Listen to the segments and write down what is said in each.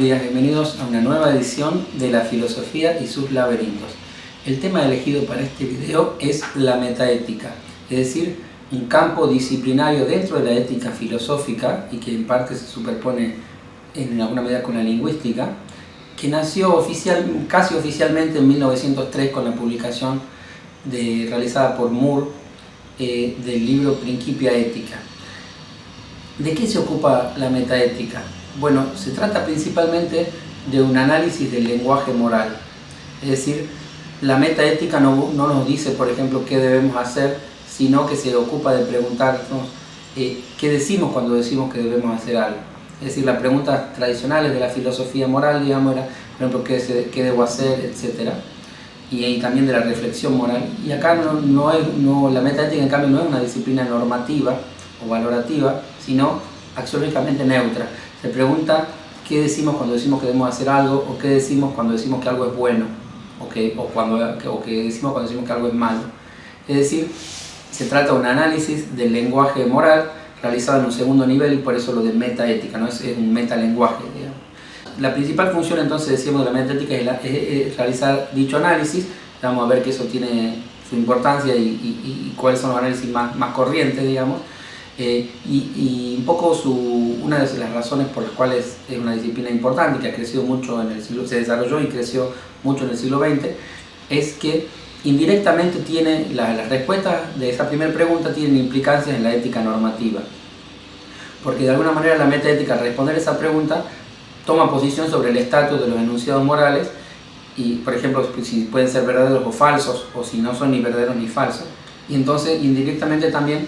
días, bienvenidos a una nueva edición de la filosofía y sus laberintos. El tema elegido para este video es la metaética, es decir, un campo disciplinario dentro de la ética filosófica y que en parte se superpone en alguna medida con la lingüística, que nació casi oficialmente en 1903 con la publicación realizada por Moore del libro Principia Ethica. ¿De qué se ocupa la metaética? Bueno, se trata principalmente de un análisis del lenguaje moral. Es decir, la metaética no nos dice, por ejemplo, qué debemos hacer, sino que se ocupa de preguntarnos qué decimos cuando decimos que debemos hacer algo. Es decir, las preguntas tradicionales de la filosofía moral, digamos, era, por ejemplo, qué debo hacer, etc. Y también de la reflexión moral. Y acá la metaética, en cambio, no es una disciplina normativa o valorativa, sino axiológicamente neutra. Se pregunta qué decimos cuando decimos que debemos hacer algo, o qué decimos cuando decimos que algo es bueno, o qué decimos cuando decimos que algo es malo. Es decir, se trata de un análisis del lenguaje moral realizado en un segundo nivel, y por eso lo de metaética, ¿no? Es un metalenguaje, digamos. La principal función, entonces, decíamos, de la metaética es realizar dicho análisis. Vamos a ver que eso tiene su importancia y cuáles son los análisis más corrientes, digamos. Y un poco una de las razones por las cuales es una disciplina importante, que ha crecido mucho se desarrolló y creció mucho en el siglo XX, es que indirectamente las respuestas de esa primera pregunta tienen implicancias en la ética normativa. Porque de alguna manera la metaética, al responder esa pregunta, toma posición sobre el estatus de los enunciados morales y, por ejemplo, si pueden ser verdaderos o falsos, o si no son ni verdaderos ni falsos. Y entonces indirectamente también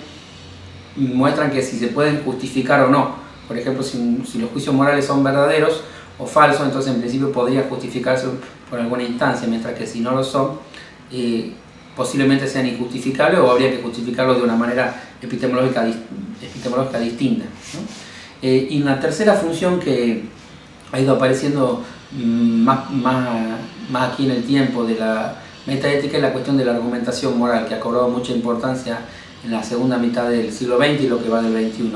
muestran que si se pueden justificar o no. Por ejemplo, si los juicios morales son verdaderos o falsos, entonces en principio podría justificarse por alguna instancia, mientras que si no lo son, posiblemente sean injustificables o habría que justificarlos de una manera epistemológica distinta, ¿no? Y una tercera función que ha ido apareciendo más aquí en el tiempo de la metaética es la cuestión de la argumentación moral, que ha cobrado mucha importancia en la segunda mitad del siglo XX y lo que va del XXI.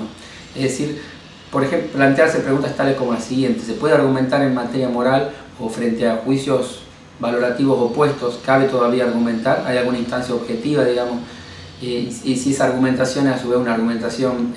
Es decir, por ejemplo, plantearse preguntas tales como la siguiente: ¿se puede argumentar en materia moral o frente a juicios valorativos opuestos? ¿Cabe todavía argumentar? ¿Hay alguna instancia objetiva, digamos? Y si esa argumentación es a su vez una argumentación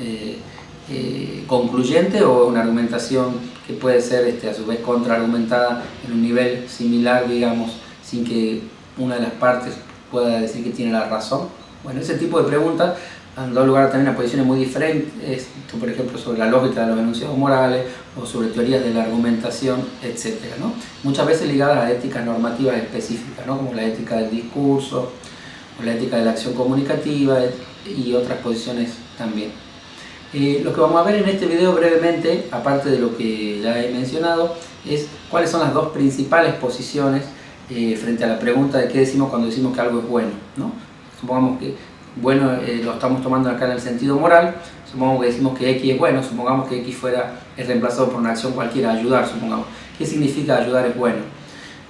concluyente o una argumentación que puede ser a su vez contraargumentada en un nivel similar, digamos, sin que una de las partes pueda decir que tiene la razón. Bueno, ese tipo de preguntas han dado lugar también a posiciones muy diferentes, por ejemplo, sobre la lógica de los enunciados morales o sobre teorías de la argumentación, etc., ¿no? Muchas veces ligadas a éticas normativas específicas, ¿no? Como la ética del discurso o la ética de la acción comunicativa y otras posiciones también. Lo que vamos a ver en este video brevemente, aparte de lo que ya he mencionado, es cuáles son las dos principales posiciones frente a la pregunta de qué decimos cuando decimos que algo es bueno, ¿no? Supongamos que bueno lo estamos tomando acá en el sentido moral. Supongamos que decimos que X es bueno, supongamos que X es reemplazado por una acción cualquiera, ayudar, supongamos. ¿Qué significa ayudar es bueno?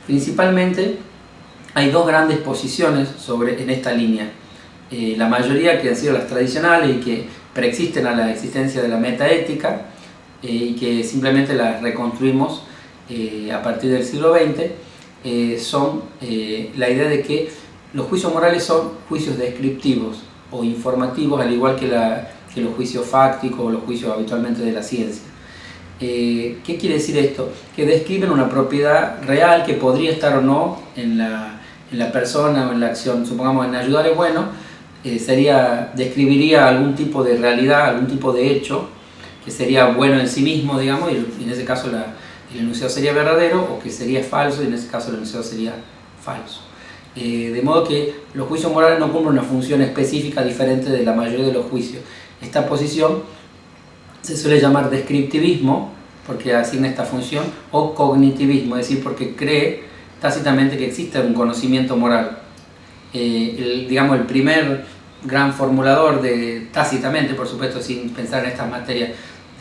Principalmente hay dos grandes posiciones en esta línea. La mayoría, que han sido las tradicionales y que preexisten a la existencia de la metaética y que simplemente las reconstruimos a partir del siglo XX, son la idea de que los juicios morales son juicios descriptivos o informativos, al igual que los juicios fácticos o los juicios habitualmente de la ciencia. ¿Qué quiere decir esto? Que describen una propiedad real que podría estar o no en la persona o en la acción. Supongamos en ayudar es bueno, describiría algún tipo de realidad, algún tipo de hecho que sería bueno en sí mismo, digamos, y en ese caso el enunciado sería verdadero, o que sería falso y en ese caso el enunciado sería falso. De modo que los juicios morales no cumplen una función específica diferente de la mayoría de los juicios. Esta posición se suele llamar descriptivismo, porque asigna esta función, o cognitivismo, es decir, porque cree tácitamente que existe un conocimiento moral. Digamos, el primer gran formulador tácitamente, por supuesto, sin pensar en estas materias,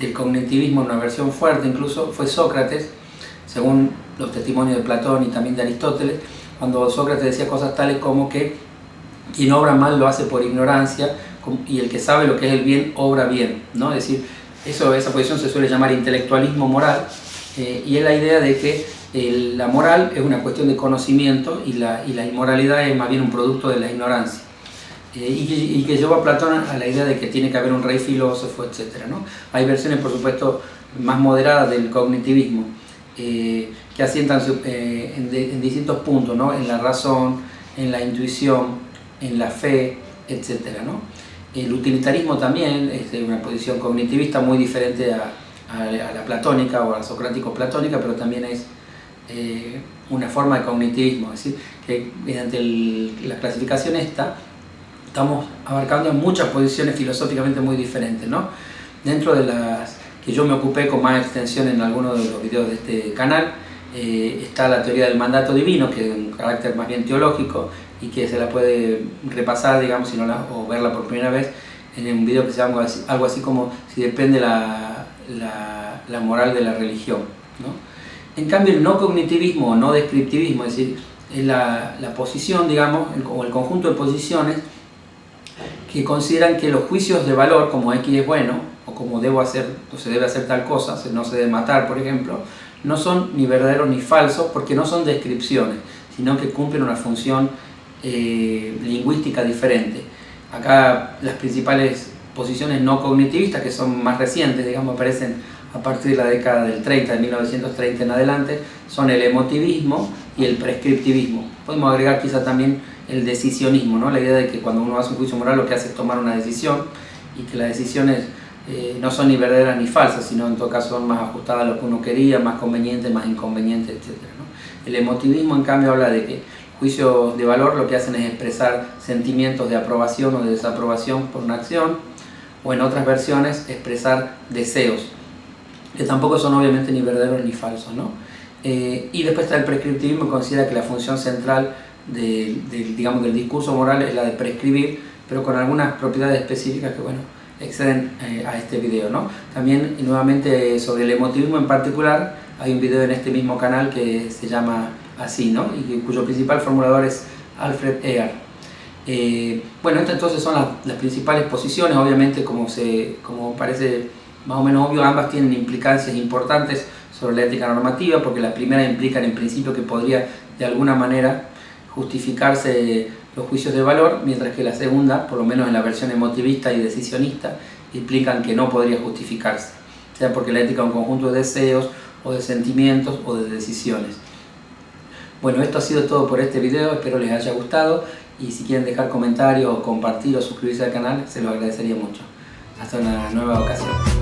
del cognitivismo, una versión fuerte incluso, fue Sócrates, según los testimonios de Platón y también de Aristóteles, cuando Sócrates decía cosas tales como que quien obra mal lo hace por ignorancia y el que sabe lo que es el bien obra bien, ¿no? Es decir, esa posición se suele llamar intelectualismo moral, y es la idea de que la moral es una cuestión de conocimiento y la inmoralidad es más bien un producto de la ignorancia. Y que lleva a Platón a la idea de que tiene que haber un rey filósofo, etc., ¿no? Hay versiones, por supuesto, más moderadas del cognitivismo, que asientan en distintos puntos, ¿no? En la razón, en la intuición, en la fe, etc., ¿no? El utilitarismo también es una posición cognitivista muy diferente a la platónica o a la socrático-platónica, pero también es una forma de cognitivismo, es decir, que mediante la clasificación esta estamos abarcando muchas posiciones filosóficamente muy diferentes, ¿no? Dentro de las que yo me ocupé con más extensión en algunos de los videos de este canal, está la teoría del mandato divino, que es un carácter más bien teológico y que se la puede repasar, digamos, o verla por primera vez en un video que se llama algo así como si depende la moral de la religión, ¿no? En cambio, el no cognitivismo o no descriptivismo, es decir, es la posición, digamos, o el conjunto de posiciones que consideran que los juicios de valor, como X es bueno, o como debo hacer, o se debe hacer tal cosa, no se debe matar, por ejemplo, no son ni verdaderos ni falsos, porque no son descripciones, sino que cumplen una función lingüística diferente. Acá las principales posiciones no cognitivistas, que son más recientes, digamos, aparecen a partir de la década del 30, de 1930 en adelante, son el emotivismo y el prescriptivismo. Podemos agregar quizá también el decisionismo, ¿no? La idea de que cuando uno hace un juicio moral lo que hace es tomar una decisión y que las decisiones no son ni verdaderas ni falsas, sino en todo caso son más ajustadas a lo que uno quería, más convenientes, más inconvenientes, etc., ¿no? El emotivismo, en cambio, habla de que juicios de valor lo que hacen es expresar sentimientos de aprobación o de desaprobación por una acción, o en otras versiones expresar deseos, que tampoco son obviamente ni verdaderos ni falsos, ¿no? Y después está el prescriptivismo, que considera que la función central digamos, del discurso moral es la de prescribir, pero con algunas propiedades específicas que, bueno, exceden a este video, ¿no? También, y nuevamente, sobre el emotivismo en particular, hay un video en este mismo canal que se llama así, ¿no? Y cuyo principal formulador es Alfred Ear. Bueno, estas entonces son las principales posiciones. Obviamente, como parece más o menos obvio, ambas tienen implicancias importantes sobre la ética normativa, porque la primera implican en principio que podría de alguna manera justificarse los juicios de valor, mientras que la segunda, por lo menos en la versión emotivista y decisionista, implican que no podría justificarse, sea porque la ética es un conjunto de deseos o de sentimientos o de decisiones. Bueno, esto ha sido todo por este video, espero les haya gustado, y si quieren dejar comentarios o compartir o suscribirse al canal, se lo agradecería mucho. Hasta una nueva ocasión.